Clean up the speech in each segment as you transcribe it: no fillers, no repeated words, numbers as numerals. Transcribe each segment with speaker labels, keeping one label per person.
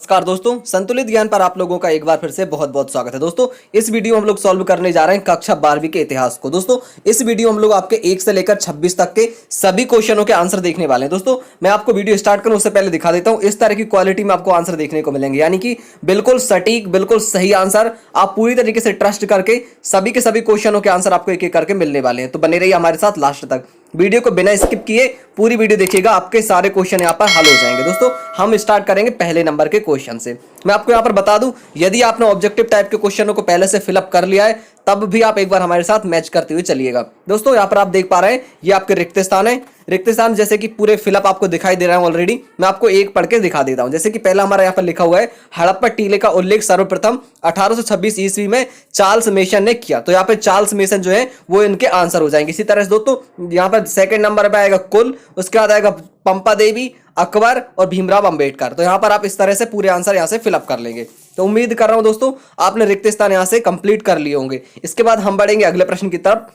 Speaker 1: नमस्कार दोस्तों, संतुलित ज्ञान पर आप लोगों का एक बार फिर से बहुत बहुत स्वागत है। दोस्तों इस वीडियो में हम लोग सॉल्व करने जा रहे हैं कक्षा 12वीं के इतिहास को। दोस्तों इस वीडियो में हम लोग आपके 1 से लेकर 26 तक के सभी क्वेश्चनों के आंसर देखने वाले हैं। दोस्तों मैं आपको वीडियो स्टार्ट करूं उससे पहले दिखा देता हूं, इस तरह की क्वालिटी में आपको आंसर देखने को मिलेंगे, यानी कि बिल्कुल सटीक, बिल्कुल सही आंसर। आप पूरी तरीके से ट्रस्ट करके सभी के सभी क्वेश्चनों के आंसर आपको एक एक करके मिलने वाले हैं। तो बने रहिए हमारे साथ लास्ट तक। वीडियो को बिना स्किप किए पूरी वीडियो देखिएगा, आपके सारे क्वेश्चन यहाँ पर हल हो जाएंगे। दोस्तों हम स्टार्ट करेंगे पहले नंबर के क्वेश्चन से। मैं आपको यहाँ पर बता दूं, यदि आपने ऑब्जेक्टिव टाइप के क्वेश्चनों को पहले से फिलअप कर लिया है तब भी आप एक बार हमारे साथ मैच करते हुए चलिएगा। दोस्तों यहाँ पर आप देख पा रहे हैं ये आपके रिक्त स्थान है। रिक्त स्थान जैसे कि पूरे फिलअप आपको दिखाई दे रहा है ऑलरेडी। मैं आपको एक पढ़ के दिखा देता हूं। जैसे कि पहला हमारा यहाँ पर लिखा हुआ है, हड़प्पा टीले का उल्लेख सर्वप्रथम 1826 ईस्वी में चार्ल्स मेसन ने किया। तो यहाँ पे चार्ल्स मेसन जो है वो इनके आंसर हो जाएंगे। इसी तरह से दोस्तों यहाँ पर सेकंड नंबर पे आएगा कुल, उसके बाद आएगा पंपा देवी, अकबर और भीमराव अंबेडकर। तो यहाँ पर आप इस तरह से पूरे आंसर यहाँ से फिलअप कर लेंगे। तो उम्मीद कर रहा हूं दोस्तों आपने रिक्त स्थान यहाँ से कंप्लीट कर लिए होंगे। इसके बाद हम बढ़ेंगे अगले प्रश्न की तरफ।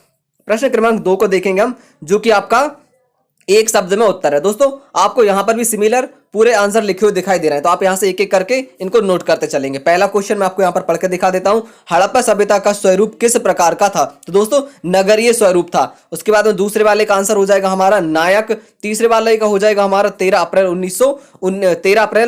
Speaker 1: प्रश्न क्रमांक 2 को देखेंगे हम, जो कि आपका एक शब्द में उत्तर है। दोस्तों आपको यहां पर भी सिमिलर पूरे आंसर लिखे हुए दिखाई दे रहे हैं, तो आप यहां से एक एक करके इनको नोट करते चलेंगे। पहला क्वेश्चन मैं आपको यहां पर पढ़ के दिखा देता हूं, हड़प्पा सभ्यता का स्वरूप किस प्रकार का था? तो दोस्तों नगरीय स्वरूप था। उसके बाद में दूसरे वाले का आंसर हो जाएगा हमारा नायक, तीसरे वाले का हो जाएगा हमारा 13 अप्रैल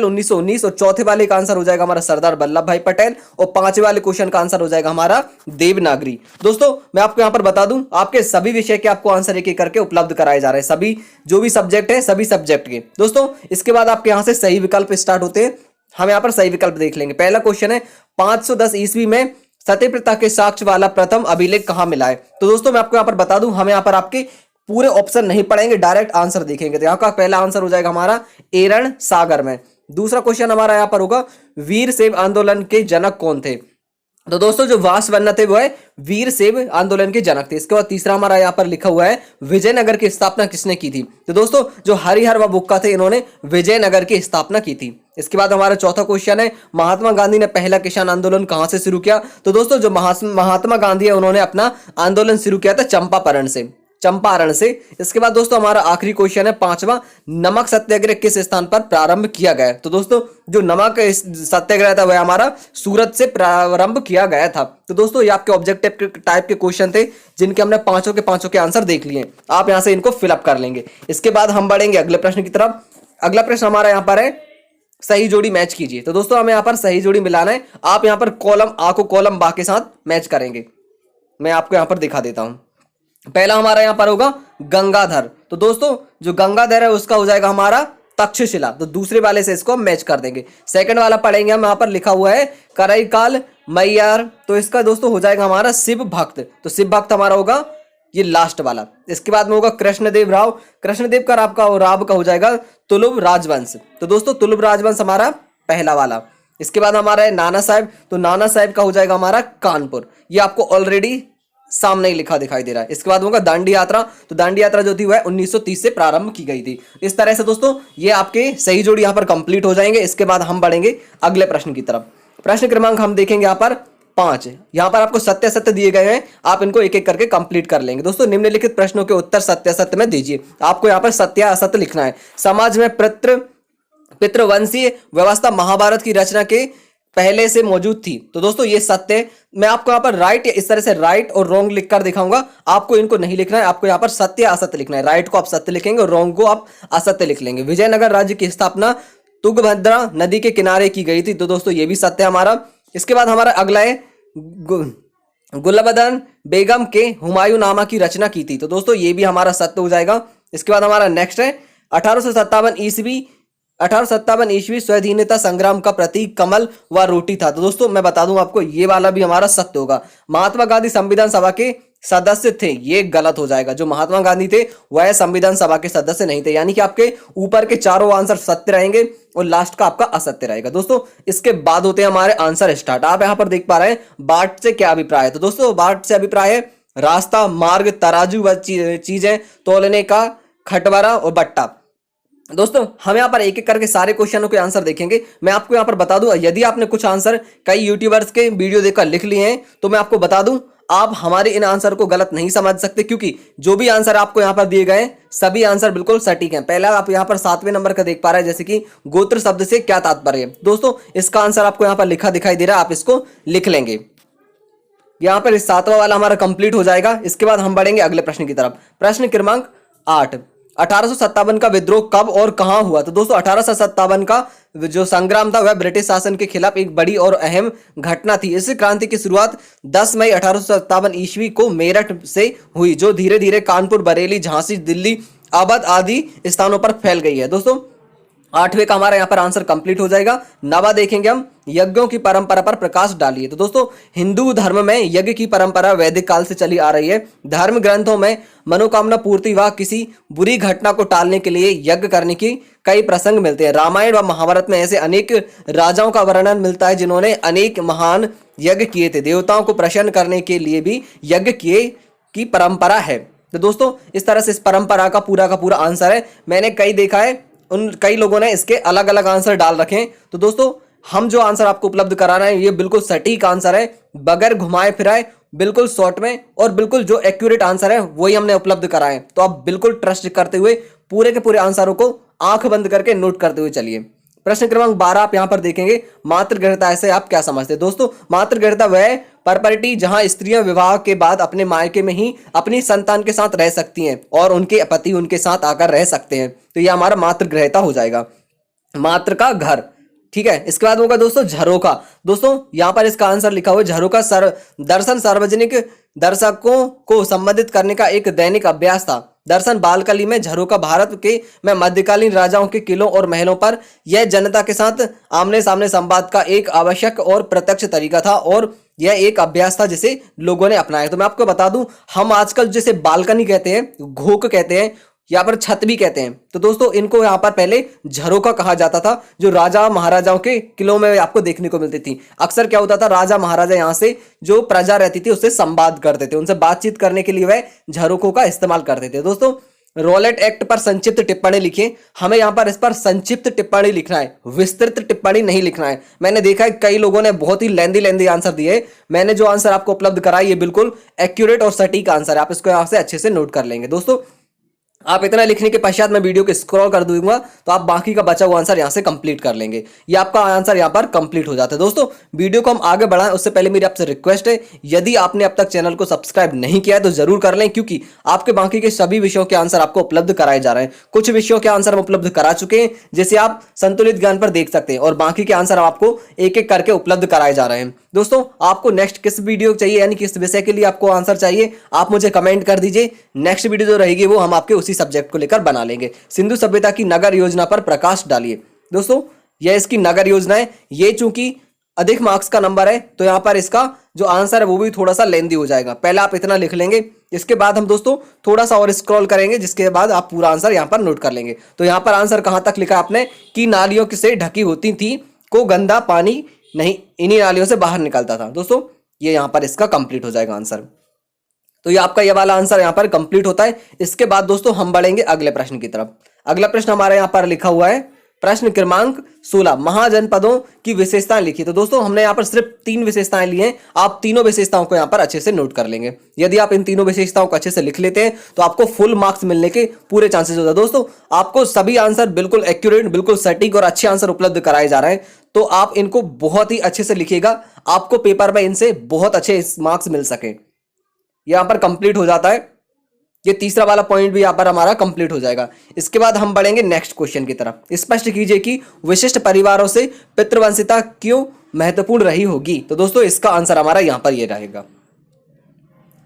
Speaker 1: 1919 और चौथे वाले का आंसर हो जाएगा हमारा सरदार वल्लभ भाई पटेल और पांचवें वाले क्वेश्चन का आंसर हो जाएगा हमारा देवनागरी। दोस्तों मैं आपको यहां पर बता दूं, आपके सभी विषय के आपको आंसर एक एक करके उपलब्ध कराए जा रहे हैं, सभी जो भी सब्जेक्ट है सभी सब्जेक्ट के। दोस्तों इसके बाद आपके यहां से सही विकल्प स्टार्ट होते हैं। हम यहां पर सही विकल्प देख लेंगे। पहला क्वेश्चन है, 510 ईस्वी में सत्यप्रथा के साक्ष्य वाला प्रथम अभिलेख कहां मिला है? तो दोस्तों मैं आपको यहां पर बता दूं, हम यहां पर आपके पूरे ऑप्शन नहीं पढ़ेंगे, डायरेक्ट आंसर देखेंगे। तो यहां का पहला आंसर हो जाएगा हमारा एरण सागर में। दूसरा क्वेश्चन हमारा यहां पर होगा, वीर शैव आंदोलन के जनक कौन थे? तो दोस्तों जो वासवन्ना थे वो है वीर शैव आंदोलन के जनक थे। इसके बाद तीसरा हमारा यहाँ पर लिखा हुआ है, विजयनगर की स्थापना किसने की थी? तो दोस्तों जो हरिहर व बुक्का थे इन्होंने विजयनगर की स्थापना की थी। इसके बाद हमारा चौथा क्वेश्चन है, महात्मा गांधी ने पहला किसान आंदोलन कहां से शुरू किया? तो दोस्तों जो महात्मा गांधी है उन्होंने अपना आंदोलन शुरू किया था चंपारण से। इसके बाद दोस्तों हमारा आखिरी क्वेश्चन है पांचवा, नमक सत्याग्रह किस स्थान पर प्रारंभ किया गया? तो दोस्तों जो नमक सत्याग्रह था वह हमारा सूरत से प्रारंभ किया गया था। तो दोस्तों ये आपके ऑब्जेक्टिव टाइप के क्वेश्चन थे जिनके हमने पांचों के आंसर देख लिए। आप यहां से इनको फिलअप कर लेंगे। इसके बाद हम बढ़ेंगे अगले प्रश्न की तरफ। अगला प्रश्न हमारा यहाँ पर है, सही जोड़ी मैच कीजिए। तो दोस्तों हमें यहाँ पर सही जोड़ी मिलाना है। आप यहाँ पर कॉलम आ को कॉलम बा के साथ मैच करेंगे। मैं आपको यहाँ पर दिखा देता हूं। पहला हमारा यहां पर होगा गंगाधर। तो दोस्तों जो गंगाधर है उसका हो जाएगा हमारा तक्षशिला। तो दूसरे वाले से इसको मैच कर देंगे। सेकंड वाला पढ़ेंगे हम, यहां पर लिखा हुआ है करईकाल मैयार। तो इसका दोस्तों हो जाएगा हमारा शिव भक्त। तो शिव भक्त हमारा होगा ये लास्ट वाला। इसके बाद में होगा कृष्णदेव राव। कृष्णदेव का राव का हो जाएगा तुलुब राजवंश। तो दोस्तों तुलुब राजवंश हमारा पहला वाला। इसके बाद हमारा है नाना साहेब। तो नाना साहेब का हो जाएगा हमारा कानपुर। ये आपको ऑलरेडी सामने ही लिखा दिखाई दे रहा है। इसके बाद होगा दांडी यात्रा। तो दांडी यात्रा जो थी वह 1930 से प्रारंभ की गई थी। इस तरह से दोस्तों ये आपके सही जोड़ी यहाँ पर कंप्लीट हो जाएंगे। इसके बाद हम बढ़ेंगे अगले प्रश्न की तरफ। प्रश्न क्रमांक हम देखेंगे यहाँ पर 5। यहाँ पर आपको सत्य असत्य दिए गए हैं, आप इनको एक एक करके कंप्लीट कर लेंगे। दोस्तों निम्नलिखित प्रश्नों के उत्तर सत्य असत्य में दीजिए। आपको यहाँ पर सत्य असत्य लिखना है। समाज में पितृवंशीय व्यवस्था महाभारत की रचना के पहले से मौजूद थी। तो दोस्तों ये सत्य, मैं आपको यहाँ पर राइट इस तरह से राइट और रॉन्ग लिखकर दिखाऊंगा। आपको इनको नहीं लिखना है, आपको यहाँ पर सत्य असत्य लिखना है। राइट को आप सत्य लिखेंगे और रॉन्ग को आप असत्य लिख लेंगे। विजयनगर राज्य की स्थापना तुंगभद्रा नदी के किनारे की गई थी। तो दोस्तों ये भी सत्य हमारा। इसके बाद हमारा अगला है गुलबदन बेगम के हुमायूं नामा की रचना की थी। तो दोस्तों ये भी हमारा सत्य हो जाएगा। इसके बाद हमारा नेक्स्ट है 1857 ईस्वी स्वाधीनता संग्राम का प्रतीक कमल व रोटी था। तो दोस्तों मैं बता दूं आपको ये वाला भी हमारा सत्य होगा। महात्मा गांधी संविधान सभा के सदस्य थे, ये गलत हो जाएगा। जो महात्मा गांधी थे वह संविधान सभा के सदस्य नहीं थे, यानी कि आपके ऊपर के चारों आंसर सत्य रहेंगे और लास्ट का आपका असत्य रहेगा। दोस्तों इसके बाद होते हैं हमारे आंसर स्टार्ट। आप यहां पर देख पा रहे हैं बाट से क्या अभिप्राय है? तो दोस्तों बाट से अभिप्राय है रास्ता, मार्ग, तराजू व चीजें तोलने का, खटवरा और बट्टा। दोस्तों हम यहाँ पर एक एक करके सारे क्वेश्चनों के आंसर देखेंगे। मैं आपको यहाँ पर बता दूं, यदि आपने कुछ आंसर कई यूट्यूबर्स के वीडियो देखकर लिख लिए हैं तो मैं आपको बता दूं आप हमारे इन आंसर को गलत नहीं समझ सकते, क्योंकि जो भी आंसर आपको यहाँ पर दिए गए सभी आंसर बिल्कुल सटीक हैं। पहला आप यहाँ पर 7वें नंबर का देख पा रहे हैं, जैसे कि गोत्र शब्द से क्या तात्पर्य है। दोस्तों इसका आंसर आपको यहाँ पर लिखा दिखाई दे रहा है, आप इसको लिख लेंगे। यहाँ पर इस 7वां वाला हमारा कंप्लीट हो जाएगा। इसके बाद हम बढ़ेंगे अगले प्रश्न की तरफ। प्रश्न क्रमांक 8, 1857 का विद्रोह कब और कहां हुआ? तो दोस्तों 1857 का जो संग्राम था वह ब्रिटिश शासन के खिलाफ एक बड़ी और अहम घटना थी। इस क्रांति की शुरुआत 10 मई 1857 ईस्वी को मेरठ से हुई, जो धीरे धीरे कानपुर, बरेली, झांसी, दिल्ली, अवध आदि स्थानों पर फैल गई है। दोस्तों 8वें का हमारा यहाँ पर आंसर कंप्लीट हो जाएगा। 9वां देखेंगे हम, यज्ञों की परंपरा पर प्रकाश डालिए। तो दोस्तों हिंदू धर्म में यज्ञ की परंपरा वैदिक काल से चली आ रही है। धर्म ग्रंथों में मनोकामना पूर्ति व किसी बुरी घटना को टालने के लिए यज्ञ करने की कई प्रसंग मिलते हैं। रामायण व महाभारत में ऐसे अनेक राजाओं का वर्णन मिलता है जिन्होंने अनेक महान यज्ञ किए थे। देवताओं को प्रसन्न करने के लिए भी यज्ञ किए की परंपरा है। तो दोस्तों इस तरह से इस परंपरा का पूरा आंसर है। मैंने कई देखा है, उन कई लोगों ने इसके अलग अलग आंसर डाल रखे हैं। तो दोस्तों हम जो आंसर आपको उपलब्ध करा रहे हैं ये बिल्कुल सटीक आंसर है, बगैर घुमाए फिराए, बिल्कुल शॉर्ट में, और बिल्कुल जो एक्यूरेट आंसर है वही हमने उपलब्ध कराए। तो आप बिल्कुल ट्रस्ट करते हुए पूरे के पूरे आंसरों को आंख बंद करके नोट करते हुए चलिए। प्रश्न क्रमांक 12 आप यहां पर देखेंगे, मातृगृहता से आप क्या समझते हैं? दोस्तों मातृगृहता वह प्रॉपर्टी जहां स्त्रियां विवाह के बाद अपने मायके में ही अपनी संतान के साथ रह सकती हैं और उनके पति उनके साथ आकर रह सकते हैं। तो यह हमारा मातृगृहता हो जाएगा, मातृ का घर। ठीक है, इसके बाद होगा दोस्तों झरोखा। दोस्तों यहां पर इसका आंसर लिखा हुआ है, झरोखा दर्शन सार्वजनिक दर्शकों को संबोधित करने का एक दैनिक अभ्यास था। दर्शन बालकली में झरोखा भारत के में मध्यकालीन राजाओं के किलों और महलों पर यह जनता के साथ आमने सामने संवाद का एक आवश्यक और प्रत्यक्ष तरीका था, और यह एक अभ्यास था जिसे लोगों ने अपनाया। तो मैं आपको बता दूं, हम आजकल जिसे बालकनी कहते हैं, घोक कहते हैं, यहाँ पर छत भी कहते हैं। तो दोस्तों इनको यहाँ पर पहले झरोखा कहा जाता था, जो राजा महाराजाओं के किलों में आपको देखने को मिलती थी। अक्सर क्या होता था, राजा महाराजा यहाँ से जो प्रजा रहती थी उससे संवाद करते थे, उनसे बातचीत करने के लिए वह झरोखों का इस्तेमाल करते थे। दोस्तों रॉलेट एक्ट पर संक्षिप्त टिप्पणी लिखिए। हमें यहाँ पर इस पर संक्षिप्त टिप्पणी लिखना है, विस्तृत टिप्पणी नहीं लिखना है। मैंने देखा है कई लोगों ने बहुत ही लेंदी आंसर दिए। मैंने जो आंसर आपको उपलब्ध कराया ये बिल्कुल एक्यूरेट और सटीक आंसर है, आप इसको यहाँ से अच्छे से नोट कर लेंगे। दोस्तों आप इतना लिखने के पश्चात मैं वीडियो को स्क्रॉल कर दूंगा तो आप बाकी का बचा हुआ आंसर यहां से कंप्लीट कर लेंगे। ये आपका आंसर यहां पर कंप्लीट हो जाता है। दोस्तों वीडियो को हम आगे बढ़ाएं उससे पहले मेरी आपसे रिक्वेस्ट है, यदि आपने अब तक चैनल को सब्सक्राइब नहीं किया है तो जरूर कर लें, क्योंकि आपके बाकी के सभी विषयों के आंसर आपको उपलब्ध कराए जा रहे हैं। कुछ विषयों के आंसर हम उपलब्ध करा चुके हैं, जिसे आप संतुलित ज्ञान पर देख सकते हैं, और बाकी के आंसर आपको एक एक करके उपलब्ध कराए जा रहे हैं। दोस्तों आपको नेक्स्ट किस वीडियो चाहिए, यानी किस विषय के लिए आपको आंसर चाहिए, आप मुझे कमेंट कर दीजिए। नेक्स्ट वीडियो जो रहेगी वो हम आपके उसी सब्जेक्ट को लेकर बना लेंगे। सिंधु सभ्यता की नगर योजना पर प्रकाश डालिए। दोस्तों यह इसकी नगर योजना है। ये चूंकि अधिक मार्क्स का नंबर है तो यहां पर इसका जो आंसर है वो भी थोड़ा सा लेंदी हो जाएगा। पहले आप इतना लिख लेंगे, इसके बाद हम दोस्तों थोड़ा सा और स्क्रॉल करेंगे, जिसके बाद आप पूरा आंसर यहां पर नोट कर लेंगे। तो यहां पर आंसर कहां तक लिखा आपने कि नालियों से ढकी होती थी को गंदा पानी नहीं इन्हीं नालियों से बाहर निकलता था। दोस्तों ये यहां पर इसका कंप्लीट हो जाएगा आंसर। तो ये आपका ये वाला आंसर यहां पर कंप्लीट होता है। इसके बाद दोस्तों हम बढ़ेंगे अगले प्रश्न की तरफ। अगला प्रश्न हमारे यहां पर लिखा हुआ है, प्रश्न क्रमांक 16, महाजनपदों की विशेषताएं लिखी। तो दोस्तों हमने यहां पर सिर्फ 3 विशेषताएं ली हैं, आप तीनों विशेषताओं को यहां पर अच्छे से नोट कर लेंगे। यदि आप इन तीनों विशेषताओं को अच्छे से लिख लेते हैं तो आपको फुल मार्क्स मिलने के पूरे चांसेस होता है। दोस्तों आपको सभी आंसर बिल्कुल एक्यूरेट, बिल्कुल सटीक और अच्छे आंसर उपलब्ध कराए जा रहे हैं, तो आप इनको बहुत ही अच्छे से लिखिएगा, आपको पेपर में इनसे बहुत अच्छे मार्क्स मिल सके। यहां पर कंप्लीट हो जाता है, ये तीसरा वाला पॉइंट भी यहां पर हमारा कंप्लीट हो जाएगा। इसके बाद हम बढ़ेंगे नेक्स्ट क्वेश्चन की तरफ। स्पष्ट कीजिए कि विशिष्ट परिवारों से पितृवंशिता क्यों महत्वपूर्ण रही होगी। तो दोस्तों इसका आंसर हमारा यहां पर ये रहेगा,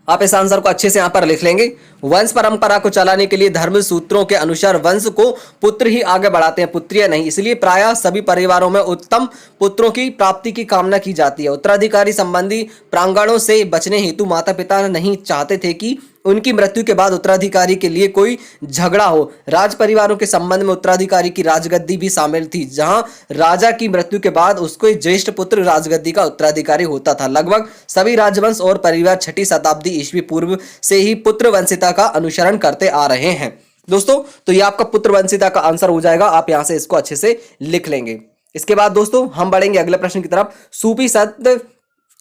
Speaker 1: आप इस आंसर को अच्छे से यहां पर लिख लेंगे। वंश परंपरा को चलाने के लिए धर्म सूत्रों के अनुसार वंश को पुत्र ही आगे बढ़ाते हैं, पुत्रियां नहीं। इसलिए प्रायः सभी परिवारों में उत्तम पुत्रों की प्राप्ति की कामना की जाती है। उत्तराधिकारी संबंधी प्रांगणों से बचने हेतु माता पिता नहीं चाहते थे कि उनकी मृत्यु के बाद उत्तराधिकारी के लिए कोई झगड़ा हो। राज परिवारों के संबंध में उत्तराधिकारी की राजगद्दी भी शामिल थी, जहां राजा की मृत्यु के बाद उसको ज्येष्ठ पुत्र राजगद्दी का उत्तराधिकारी होता था। लगभग सभी राजवंश और परिवार 6वीं शताब्दी ईस्वी पूर्व से ही पुत्र वंशिता का अनुसरण करते आ रहे हैं। दोस्तों तो ये आपका पुत्र वंशिता का आंसर हो जाएगा, आप यहां से इसको अच्छे से लिख लेंगे। इसके बाद दोस्तों हम बढ़ेंगे अगले प्रश्न की तरफ। सूफी संत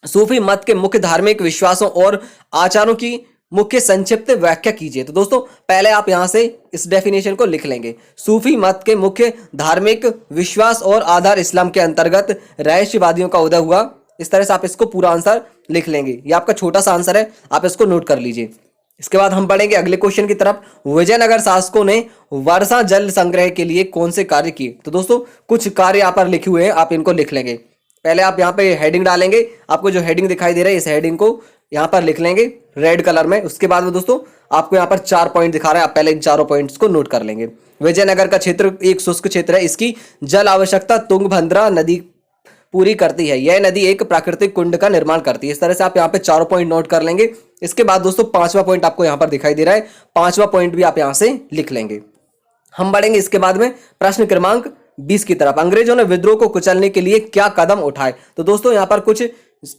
Speaker 1: सूफी मत के मुख्य धार्मिक विश्वासों और आचारों की मुख्य संक्षिप्त व्याख्या कीजिए। तो दोस्तों पहले आप यहां से इस डेफिनेशन को लिख लेंगे। सूफी मत के मुख्य धार्मिक विश्वास और आधार इस्लाम के अंतर्गत रहस्यवादियों का उदय हुआ। इस तरह से आप इसको पूरा आंसर लिख लेंगे। ये आपका छोटा सा आंसर है, आप इसको नोट कर लीजिए। इसके बाद हम बढ़ेंगे अगले क्वेश्चन की तरफ। विजयनगर शासकों ने वर्षा जल संग्रह के लिए कौन से कार्य किए? तो दोस्तों कुछ कार्य यहाँ पर लिखे हुए हैं, आप इनको लिख लेंगे। पहले आप यहाँ पे हेडिंग डालेंगे, आपको जो हेडिंग दिखाई दे रहा है इस हेडिंग को यहाँ पर लिख लेंगे रेड कलर में। उसके बाद में दोस्तों आपको यहाँ पर 4 पॉइंट दिखा रहा है, आप पहले इन चारों पॉइंट्स को नोट कर लेंगे। विजयनगर का क्षेत्र एक शुष्क क्षेत्र है, इसकी जल आवश्यकता तुंगभद्रा नदी पूरी करती है। यह नदी एक प्राकृतिक कुंड का निर्माण करती है। इस तरह से आप यहाँ पे चारों पॉइंट नोट कर लेंगे। इसके बाद दोस्तों 5वां पॉइंट आपको यहाँ पर दिखाई दे रहा है, 5वां पॉइंट भी आप यहाँ से लिख लेंगे। हम बढ़ेंगे इसके बाद में प्रश्न क्रमांक 20 की तरफ। अंग्रेजों ने विद्रोह को कुचलने के लिए क्या कदम उठाए? तो दोस्तों यहाँ पर कुछ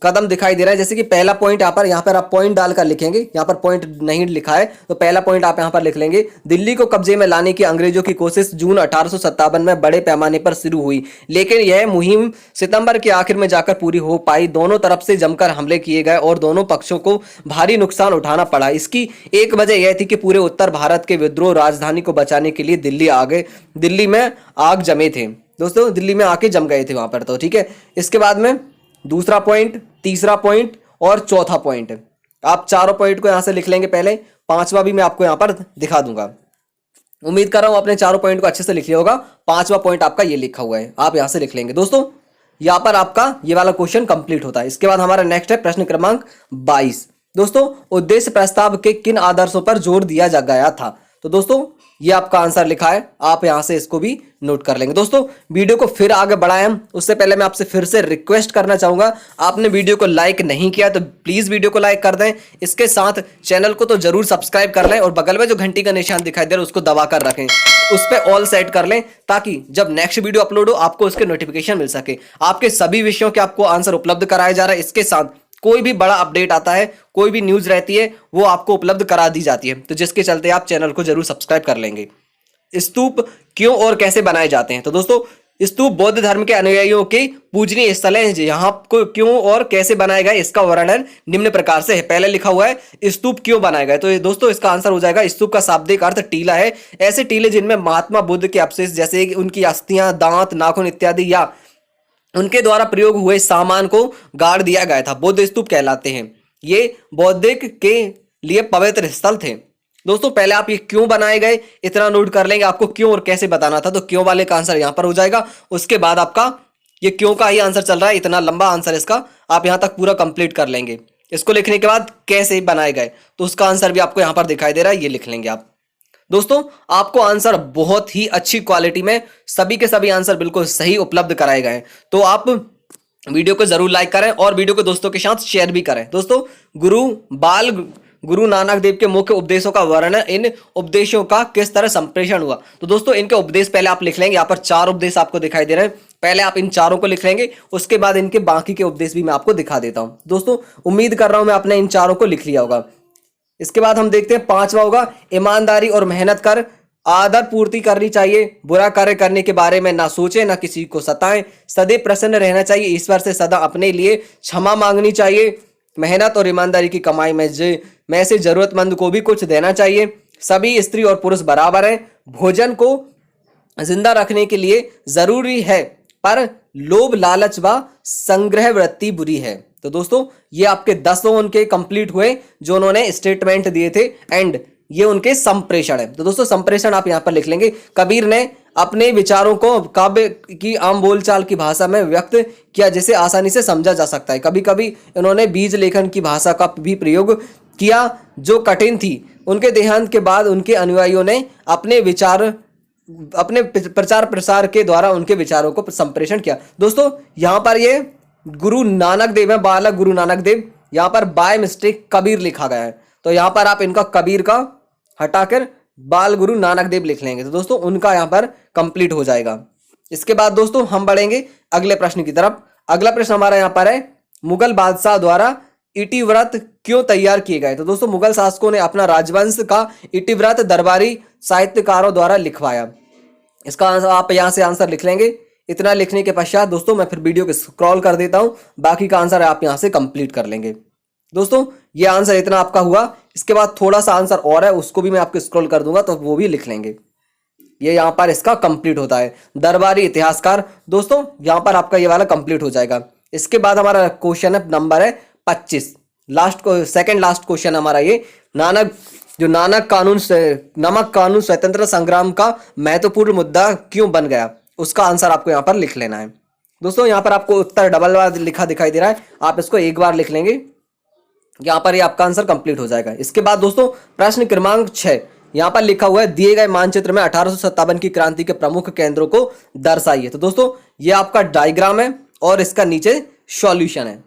Speaker 1: कदम दिखाई दे रहा है, जैसे कि पहला पॉइंट यहाँ पर आप पॉइंट डालकर लिखेंगे। यहाँ पर पॉइंट नहीं लिखा है तो पहला पॉइंट आप यहाँ पर लिख लेंगे। दिल्ली को कब्जे में लाने की अंग्रेजों की कोशिश जून 1857 में बड़े पैमाने पर शुरू हुई, लेकिन यह मुहिम सितंबर के आखिर में जाकर पूरी हो पाई। दोनों तरफ से जमकर हमले किए गए और दोनों पक्षों को भारी नुकसान उठाना पड़ा। इसकी एक वजह यह थी कि पूरे उत्तर भारत के विद्रोह राजधानी को बचाने के लिए दिल्ली में आग जमे थे। दोस्तों दिल्ली में आके जम गए थे वहां पर, तो ठीक है। इसके बाद में दूसरा पॉइंट, तीसरा पॉइंट और चौथा पॉइंट, आप चारों पॉइंट को यहां से लिख लेंगे। पहले 5वां भी मैं आपको यहां पर दिखा दूंगा। उम्मीद कर रहा हूं आपने चारों पॉइंट को अच्छे से लिख लिया होगा। 5वां पॉइंट आपका ये लिखा हुआ है, आप यहां से लिख लेंगे। दोस्तों यहां पर आपका ये वाला क्वेश्चन कंप्लीट होता है। इसके बाद हमारा नेक्स्ट है प्रश्न क्रमांक 22। दोस्तों उद्देश्य प्रस्ताव के किन आदर्शों पर जोर दिया जा गया था? तो दोस्तों ये आपका आंसर लिखा है, आप यहां से इसको भी नोट कर लेंगे। दोस्तों वीडियो को फिर आगे बढ़ाएं हम, उससे पहले मैं आपसे फिर से रिक्वेस्ट करना चाहूंगा, आपने वीडियो को लाइक नहीं किया तो प्लीज वीडियो को लाइक कर दें। इसके साथ चैनल को तो जरूर सब्सक्राइब कर लें और बगल में जो घंटी का निशान दिखाई दे रहा है उसको दबा कर रखें, उस पर ऑल सेट कर लें, ताकि जब नेक्स्ट वीडियो अपलोड हो आपको उसके नोटिफिकेशन मिल सके। आपके सभी विषयों के आपको आंसर उपलब्ध कराया जा रहा है। इसके साथ कोई भी बड़ा अपडेट आता है, कोई भी न्यूज रहती है, वो आपको उपलब्ध करा दी जाती है, तो जिसके चलते आप चैनल को जरूर सब्सक्राइब कर लेंगे। स्तूप क्यों और कैसे बनाए जाते हैं? तो दोस्तों स्तूप बौद्ध धर्म के अनुयायियों के पूजनीय स्थल है। यहाँ को क्यों और कैसे बनाए गए इसका वर्णन निम्न प्रकार से है। पहले लिखा हुआ है स्तूप क्यों बनाए गए, तो ये दोस्तों इसका आंसर हो जाएगा स्तूप का शाब्दिक अर्थ टीला है। ऐसे टीले जिनमें महात्मा बुद्ध के अवशेष जैसे उनकी अस्थियां, दांत, नाखून इत्यादि या उनके द्वारा प्रयोग हुए सामान को गाड़ दिया गया था, बौद्ध स्तूप कहलाते हैं। ये बौद्धिक के लिए पवित्र स्थल थे। दोस्तों पहले आप ये क्यों बनाए गए इतना नोट कर लेंगे, आपको क्यों और कैसे बताना था, तो क्यों वाले का आंसर यहां पर हो जाएगा। उसके बाद आपका ये क्यों का ही आंसर चल रहा है, इतना लंबा आंसर इसका, आप यहां तक पूरा कंप्लीट कर लेंगे। इसको लिखने के बाद कैसे बनाए गए, तो उसका आंसर भी आपको यहां पर दिखाई दे रहा है, ये लिख लेंगे आप। दोस्तों आपको आंसर बहुत ही अच्छी क्वालिटी में सभी के सभी आंसर बिल्कुल सही उपलब्ध कराए गए हैं, तो आप वीडियो को जरूर लाइक करें और वीडियो को दोस्तों के साथ शेयर भी करें। दोस्तों गुरु नानक देव के मुख्य उपदेशों का वर्णन, इन उपदेशों का किस तरह संप्रेषण हुआ। तो दोस्तों इनके उपदेश पहले आप लिख लेंगे। यहाँ पर 4 उपदेश आपको दिखाई दे रहे हैं, पहले आप इन चारों को लिख लेंगे, उसके बाद इनके बाकी के उपदेश भी मैं आपको दिखा देता हूं। दोस्तों उम्मीद कर रहा हूं मैं आपने इन चारों को लिख लिया होगा। इसके बाद हम देखते हैं 5वां होगा ईमानदारी और मेहनत कर आदर पूर्ति करनी चाहिए। बुरा कार्य करने के बारे में ना सोचे ना किसी को सताएं। सदैव प्रसन्न रहना चाहिए। ईश्वर से सदा अपने लिए क्षमा मांगनी चाहिए। मेहनत और ईमानदारी की कमाई में से जरूरतमंद को भी कुछ देना चाहिए। सभी स्त्री और पुरुष बराबर हैं। भोजन को जिंदा रखने के लिए जरूरी है, पर लोभ लालच व संग्रह वृत्ति बुरी है। तो दोस्तों ये आपके 10 उनके कंप्लीट हुए जो उन्होंने स्टेटमेंट दिए थे, एंड ये उनके संप्रेषण है। तो दोस्तों संप्रेषण आप यहां पर लिख लेंगे। कबीर ने अपने विचारों को काव्य की आम बोलचाल की भाषा में व्यक्त किया, जिसे आसानी से समझा जा सकता है। कभी कभी इन्होंने बीज लेखन की भाषा का भी प्रयोग किया जो कठिन थी। उनके देहांत के बाद उनके अनुयायियों ने अपने प्रचार प्रसार के द्वारा उनके विचारों को संप्रेषण किया। दोस्तों यहाँ पर ये गुरु नानक देव है, बालक गुरु नानक देव, यहाँ पर बाय मिस्टेक कबीर लिखा गया है, तो यहाँ पर आप इनका कबीर का हटाकर बाल गुरु नानक देव लिख लेंगे। तो दोस्तों उनका यहाँ पर कंप्लीट हो जाएगा। इसके बाद दोस्तों हम बढ़ेंगे अगले प्रश्न की तरफ। अगला प्रश्न हमारा यहाँ पर है मुगल बादशाह द्वारा इतिव्रत क्यों तैयार किए गए। तो दोस्तों मुगल शासकों ने अपना राजवंश का इतिव्रत दरबारी साहित्यकारों द्वारा लिखवाया। इसका आप यहाँ से आंसर लिख लेंगे। इतना लिखने के पश्चात दोस्तों मैं फिर वीडियो को स्क्रॉल कर देता हूं, बाकी का आंसर आप यहां से कंप्लीट कर लेंगे। दोस्तों ये आंसर इतना आपका हुआ। इसके बाद थोड़ा सा आंसर और है, उसको भी मैं आपको स्क्रॉल कर दूंगा तो वो भी लिख लेंगे। ये यहाँ पर इसका कंप्लीट होता है, दरबारी इतिहासकार। दोस्तों यहाँ पर आपका ये वाला कंप्लीट हो जाएगा। इसके बाद हमारा क्वेश्चन है नंबर है 25, लास्ट को सेकंड लास्ट क्वेश्चन हमारा ये, नमक कानून स्वतंत्रता संग्राम का महत्वपूर्ण मुद्दा क्यों बन गया, उसका आंसर आपको यहाँ पर लिख लेना है। दोस्तों यहाँ पर आपको उत्तर डबल बार लिखा दिखाई दे रहा है, आप इसको एक बार लिख लेंगे, यहाँ पर ये आपका आंसर कंप्लीट हो जाएगा। इसके बाद दोस्तों प्रश्न क्रमांक 6, यहाँ पर लिखा हुआ है दिए गए मानचित्र में 1857 की क्रांति के प्रमुख केंद्रों को दर्शाइए। तो दोस्तों ये आपका डायग्राम है और इसका नीचे सॉल्यूशन है।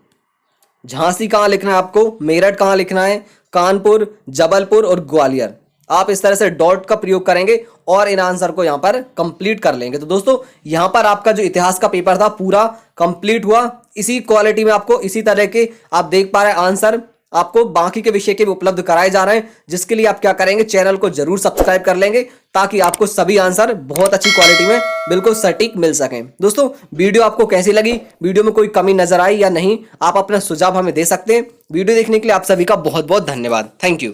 Speaker 1: झांसी कहाँ लिखना है आपको, मेरठ कहाँ लिखना है, कानपुर, जबलपुर और ग्वालियर। आप इस तरह से डॉट का प्रयोग करेंगे और इन आंसर को यहाँ पर कंप्लीट कर लेंगे। तो दोस्तों यहाँ पर आपका जो इतिहास का पेपर था पूरा कंप्लीट हुआ। इसी क्वालिटी में आपको इसी तरह के आप देख पा रहे हैं आंसर आपको बाकी के विषय के भी उपलब्ध कराए जा रहे हैं, जिसके लिए आप क्या करेंगे, चैनल को जरूर सब्सक्राइब कर लेंगे ताकि आपको सभी आंसर बहुत अच्छी क्वालिटी में बिल्कुल सटीक मिल सकें। दोस्तों वीडियो आपको कैसी लगी, वीडियो में कोई कमी नजर आई या नहीं, आप अपना सुझाव हमें दे सकते हैं। वीडियो देखने के लिए आप सभी का बहुत बहुत धन्यवाद। Thank you.